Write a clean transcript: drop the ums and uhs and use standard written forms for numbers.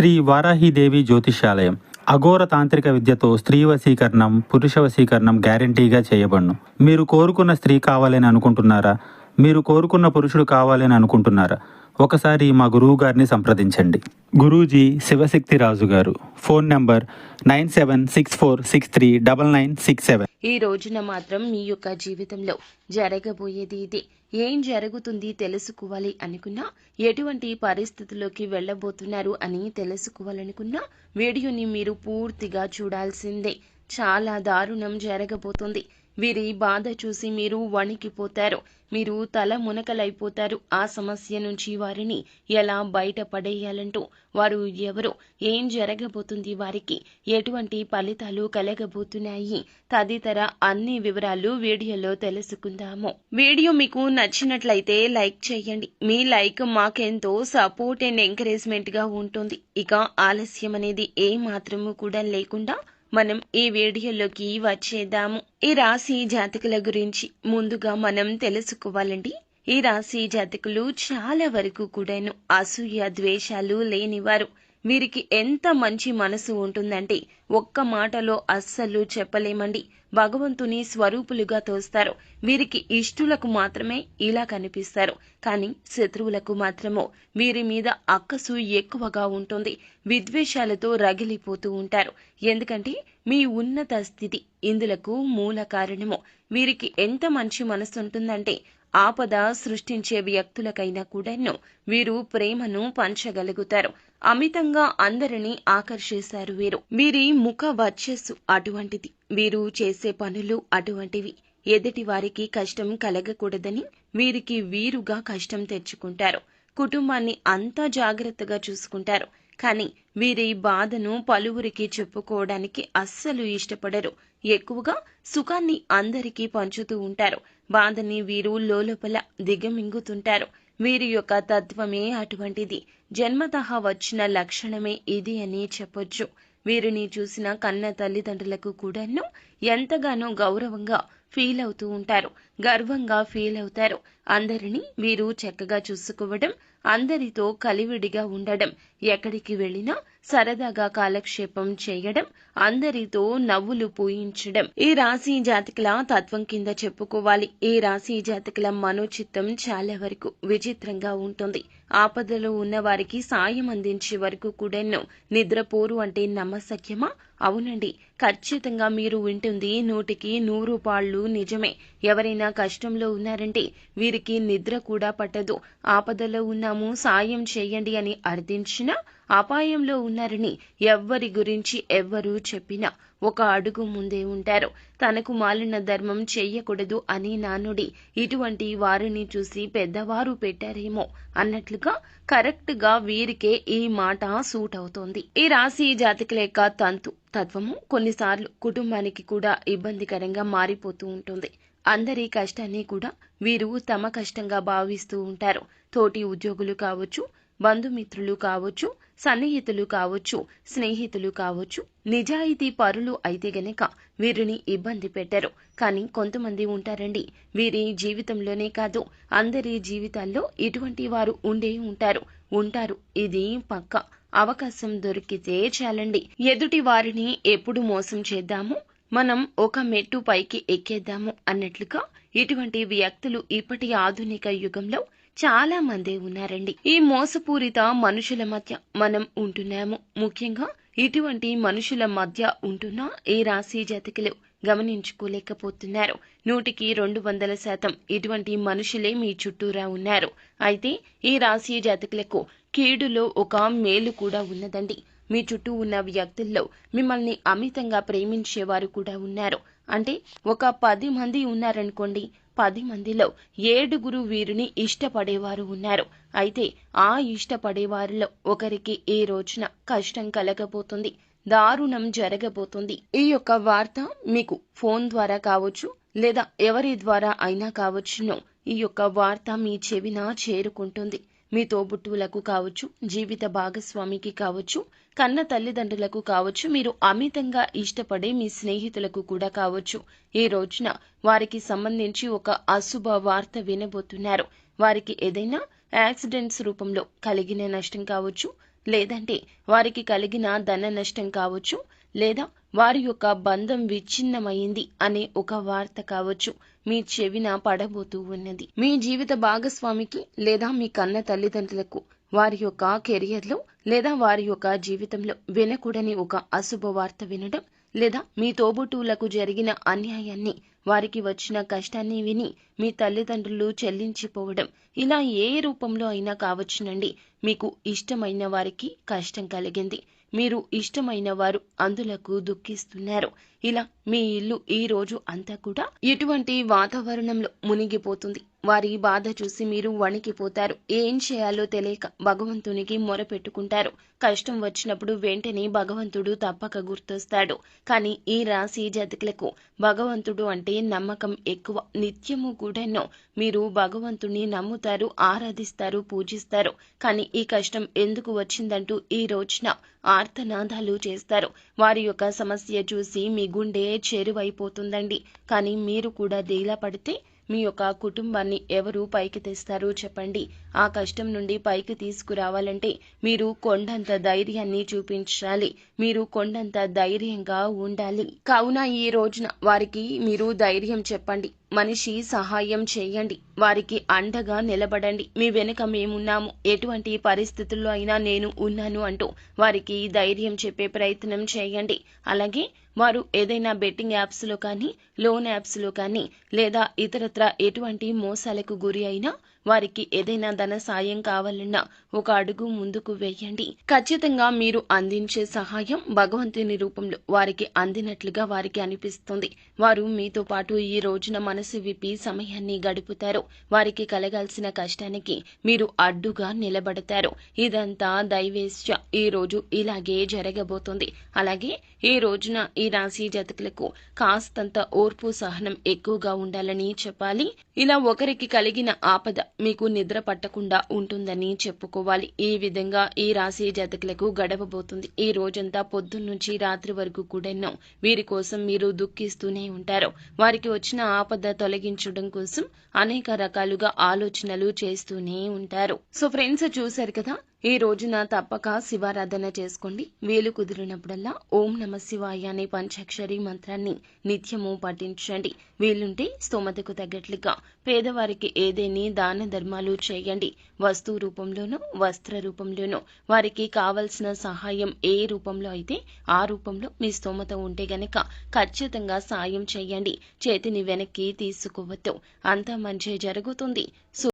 శ్రీ వారాహిదేవి జ్యోతిష్యాలయం అఘోర తాంత్రిక విద్యతో స్త్రీ వశీకరణం, పురుష వశీకరణం గ్యారంటీగా చేయబడును. మీరు కోరుకున్న స్త్రీ కావాలని అనుకుంటున్నారా? మీరు కోరుకున్న పురుషుడు కావాలని అనుకుంటున్నారా? ఒకసారి మా గురువు గారిని సంప్రదించండి. గురూజీ శివశక్తిరాజు గారు. Phone number 9764639967. ఈ రోజున మాత్రం మీ యొక్క జీవితంలో జరగబోయేది ఇదే. ఏం జరుగుతుంది తెలుసుకోవాలి అనుకున్నా, ఎటువంటి పరిస్థితుల్లోకి వెళ్ళబోతున్నారు అని తెలుసుకోవాలనుకున్నా వీడియోని మీరు పూర్తిగా చూడాల్సిందే. చాలా దారుణం జరగబోతుంది. వీరి బాధ చూసి మీరు వణికిపోతారు. మీరు తల మునకలైపోతారు. ఆ సమస్య నుంచి వారిని ఎలా బయటపడేయాలంటూ, వారు ఎవరు, ఏం జరగబోతుంది, వారికి ఎటువంటి ఫలితాలు కలగబోతున్నాయి తదితర అన్ని వివరాలు వీడియోలో తెలుసుకుందాము. వీడియో మీకు నచ్చినట్లయితే లైక్ చేయండి. మీ లైక్ మాకెంతో సపోర్ట్ అండ్ ఎంకరేజ్మెంట్ గా ఉంటుంది. ఇక ఆలస్యం అనేది ఏ మాత్రము కూడా లేకుండా మనం ఈ వీడియోలోకి వచ్చేద్దాము. ఈ రాశి జాతకుల గురించి ముందుగా మనం తెలుసుకోవాలండి. ఈ రాశి జాతకులు చాలా వరకు కూడాను అసూయ ద్వేషాలు లేనివారు. వీరికి ఎంత మంచి మనసు ఉంటుందంటే ఒక్క మాటలో అస్సలు చెప్పలేమండి. భగవంతుని స్వరూపులుగా తోస్తారు. వీరికి ఇష్టులకు మాత్రమే ఇలా కనిపిస్తారు, కానీ శత్రువులకు మాత్రమో వీరి మీద అక్కసు ఎక్కువగా ఉంటుంది. విద్వేషాలతో రగిలిపోతూ ఉంటారు. ఎందుకంటే మీ ఉన్నత స్థితి ఇందులకు మూల కారణము. వీరికి ఎంత మంచి మనసు ఉంటుందంటే ఆపద సృష్టించే వ్యక్తులకైనా కూడాను వీరు ప్రేమను పంచగలుగుతారు. అమితంగా అందరినీ ఆకర్షిస్తారు. వీరి ముఖ వర్చస్సు అటువంటిది. వీరు చేసే పనులు అటువంటివి. ఎదుటి వారికి కష్టం కలగకూడదని వీరికి వీరుగా కష్టం తెచ్చుకుంటారు. కుటుంబాన్ని అంతా జాగ్రత్తగా చూసుకుంటారు. కానీ వీరి బాధను పలువురికి చెప్పుకోవడానికి అస్సలు ఇష్టపడరు. ఎక్కువగా సుఖాన్ని అందరికీ పంచుతూ ఉంటారు. బాధని వీరు లోలోపల దిగమింగుతుంటారు. వీరి యొక్క తత్వమే అటువంటిది. జన్మతః వచ్చిన లక్షణమే ఇది అని చెప్పొచ్చు. వీరిని చూసిన కన్న తల్లిదండ్రులకు కూడాను ఎంతగానో గౌరవంగా ఫీల్ అవుతూ ఉంటారు. గర్వంగా ఫీల్ అవుతారు. అందరినీ వీరు చక్కగా చూసుకోవడం, అందరితో కలివిడిగా ఉండడం, ఎక్కడికి వెళ్ళినా సరదాగా కాలక్షేపం చేయడం, అందరితో నవ్వులు పూయించడం ఈ రాశి జాతకుల తత్వం కింద చెప్పుకోవాలి. ఈ రాశి జాతకుల మనోచిత్తం చాలా వరకు విచిత్రంగా ఉంటుంది. ఆపదలో ఉన్న వారికి సాయం అందించే వరకు కూడాను నిద్రపోరు అంటే నమ్మశక్యమా? అవునండి, ఖచ్చితంగా మీరు వింటుంది 100కి 100 పాళ్ళు నిజమే. ఎవరైనా కష్టంలో ఉన్నారంటే వీరికి నిద్ర కూడా పట్టదు. ఆపదలో ఉన్నాము, సాయం చేయండి అని అర్థించినా, అపాయంలో ఉన్నారని ఎవ్వరి గురించి ఎవ్వరూ చెప్పినా ఒక అడుగు ముందే ఉంటారు. తనకు మాలిన ధర్మం చెయ్యకూడదు అని నానుడి. ఇటువంటి వారిని చూసి పెద్దవారు పెట్టారేమో అన్నట్లుగా కరెక్ట్ గా వీరికే ఈ మాట సూట్ అవుతోంది. ఈ రాశి జాతకుల యొక్క తత్వము కొన్నిసార్లు కుటుంబానికి కూడా ఇబ్బందికరంగా మారిపోతూ ఉంటుంది. అందరి కష్టాన్ని కూడా వీరు తమ కష్టంగా భావిస్తూ ఉంటారు. తోటి ఉద్యోగులు కావచ్చు, బంధుమిత్రులు కావచ్చు, సన్నిహితులు కావచ్చు, స్నేహితులు కావచ్చు, నిజాయితీ పరులు అయితే గనక వీరిని ఇబ్బంది పెట్టరు. కానీ కొంతమంది ఉంటారండి, వీరి జీవితంలోనే కాదు అందరి జీవితాల్లో ఇటువంటి వారు ఉంటారు. ఇది పక్క. అవకాశం దొరికితే చాలండి, ఎదుటి వారిని ఎప్పుడు మోసం చేద్దాము, మనం ఒక మెట్టు పైకి ఎక్కేద్దాము అన్నట్లుగా ఇటువంటి వ్యక్తులు ఇప్పటి ఆధునిక యుగంలో చాలా మందే ఉన్నారండి. ఈ మోసపూరిత మనుషుల మధ్య మనం ఉంటున్నాము. ముఖ్యంగా ఇటువంటి మనుషుల మధ్య ఉంటున్న ఈ రాశి జాతకులు గమనించుకోలేకపోతున్నారు. 100కి 200% ఇటువంటి మనుషులే మీ చుట్టూరా ఉన్నారు. అయితే ఈ రాశి జాతకులకు కీడులో ఒక మేలు కూడా ఉన్నదండి. మీ చుట్టూ ఉన్న వ్యక్తుల్లో మిమ్మల్ని అమితంగా ప్రేమించేవారు కూడా ఉన్నారు. అంటే ఒక 10 మంది ఉన్నారనుకోండి, 10 మందిలో 7 వీరిని ఇష్టపడేవారు ఉన్నారు. అయితే ఆ ఇష్టపడేవారిలో ఒకరికి ఈ రోజున కష్టం కలగబోతుంది, దారుణం జరగబోతుంది. ఈ యొక్క వార్త మీకు ఫోన్ ద్వారా కావచ్చు, లేదా ఎవరి ద్వారా అయినా కావచ్చును. ఈ యొక్క వార్త మీ చెవిన చేరుకుంటుంది. మీ తోబుట్టువులకు కావచ్చు, జీవిత భాగస్వామికి కావచ్చు, కన్న తల్లిదండ్రులకు కావచ్చు, మీరు అమితంగా ఇష్టపడే మీ స్నేహితులకు కూడా కావచ్చు. ఈ రోజున వారికి సంబంధించి ఒక అశుభ వార్త వినబోతున్నారు. వారికి ఏదైనా యాక్సిడెంట్స్ రూపంలో కలిగిన నష్టం కావచ్చు, లేదంటే వారికి కలిగిన ధన నష్టం కావచ్చు, లేదా వారి యొక్క బంధం విచ్ఛిన్నమైంది అనే ఒక వార్త కావచ్చు మీ చెవిన పడబోతూ ఉన్నది. మీ జీవిత భాగస్వామికి లేదా మీ కన్న తల్లిదండ్రులకు వారి యొక్క కెరియర్లో లేదా వారి యొక్క జీవితంలో వినకూడని ఒక అశుభ వార్త వినడం, లేదా మీ తోబుట్టువులకు జరిగిన అన్యాయాన్ని, వారికి వచ్చిన కష్టాన్ని విని మీ తల్లిదండ్రులు చెల్లించిపోవడం, ఇలా ఏ రూపంలో అయినా కావచ్చునండి. మీకు ఇష్టమైన వారికి కష్టం కలిగింది, మీరు ఇష్టమైన వారు అందులకు దుఃఖిస్తున్నారు. ఇలా మీ ఇల్లు ఈ రోజు అంతా కూడా ఎటువంటి వాతావరణంలో మునిగిపోతుంది. వారి బాధ చూసి మీరు వణికిపోతారు. ఏం చేయాలో తెలియక భగవంతునికి మొరపెట్టుకుంటారు. కష్టం వచ్చినప్పుడు వెంటనే భగవంతుడు తప్పక గుర్తొస్తాడు. కానీ ఈ రాశి జాతకులకు భగవంతుడు అంటే నమ్మకం ఎక్కువ. నిత్యము కూడాను మీరు భగవంతుని నమ్ముతారు, ఆరాధిస్తారు, పూజిస్తారు. కానీ ఈ కష్టం ఎందుకు వచ్చిందంటూ ఈ రోజున ఆర్తనాదాలు చేస్తారు. వారి యొక్క సమస్య చూసి మీ గుండె చెరువైపోతుందండి. కానీ మీరు కూడా డీలా పడితే మీ యొక్క కుటుంబాన్ని ఎవరు పైకి తెస్తారు చెప్పండి? ఆ కష్టం నుండి పైకి తీసుకురావాలంటే మీరు కొండంత ధైర్యాన్ని చూపించాలి. మీరు కొండంత ధైర్యంగా ఉండాలి. కావున ఈ రోజున వారికి మీరు ధైర్యం చెప్పండి. మనిషి సహాయం చేయండి. వారికి అండగా నిలబడండి. మీ వెనుక మేమున్నాము, ఎటువంటి పరిస్థితుల్లో అయినా నేను ఉన్నాను అంటూ వారికి ధైర్యం చెప్పే ప్రయత్నం చేయండి. అలాగే వారు ఏదైనా బెట్టింగ్ యాప్స్లో కానీ, లోన్ యాప్స్లో కానీ, లేదా ఇతరత్ర ఎటువంటి మోసాలకు గురి అయినా వారికి ఏదైనా ధన సాయం కావాలన్నా ఒక అడుగు ముందుకు వేయండి. ఖచ్చితంగా మీరు అందించే సహాయం భగవంతుని రూపంలో వారికి అందినట్లుగా వారికి అనిపిస్తుంది. వారు మీతో పాటు ఈ రోజున మనసు విప్పి సమయాన్ని గడుపుతారు. వారికి కలగాల్సిన కష్టానికి మీరు అడ్డుగా నిలబడతారు. ఇదంతా దైవేచ్ఛ. ఈ రోజు ఇలాగే జరగబోతుంది. అలాగే ఈ రోజున ఈ రాశి జాతకులకు కాస్తంత ఓర్పు సహనం ఎక్కువగా ఉండాలని చెప్పాలి. ఇలా ఒకరికి కలిగిన ఆపద మీకు నిద్ర పట్టకుండా ఉంటుందని చెప్పుకోవాలి. ఈ విధంగా ఈ రాశి జాతకులకు గడవబోతుంది. ఈ రోజంతా పొద్దున్నుంచి రాత్రి వరకు కూడా వీరి కోసం మీరు దుఃఖిస్తూనే ఉంటారు. వారికి వచ్చిన ఆపద తొలగించడం కోసం అనేక రకాలుగా ఆలోచనలు చేస్తూనే ఉంటారు. సో ఫ్రెండ్స్, చూశారు కదా, ఈ రోజున తప్పక శివారాధన చేసుకోండి. వీలు కుదిరినప్పుడల్లా ఓం నమ శివాయ అనే పంచాక్షరి మంత్రాన్ని నిత్యము పఠించండి. వీలుంటే స్తోమతకు తగ్గట్లుగా పేదవారికి ఏదేని దాన ధర్మాలు చేయండి. వస్తు రూపంలోనూ, వస్త్ర రూపంలోనూ వారికి కావలసిన సహాయం ఏ రూపంలో అయితే ఆ రూపంలో మీ స్తోమత ఉంటే గనక ఖచ్చితంగా సాయం చేయండి. చేతిని వెనక్కి తీసుకోవద్దు. అంతా మంచి జరుగుతుంది.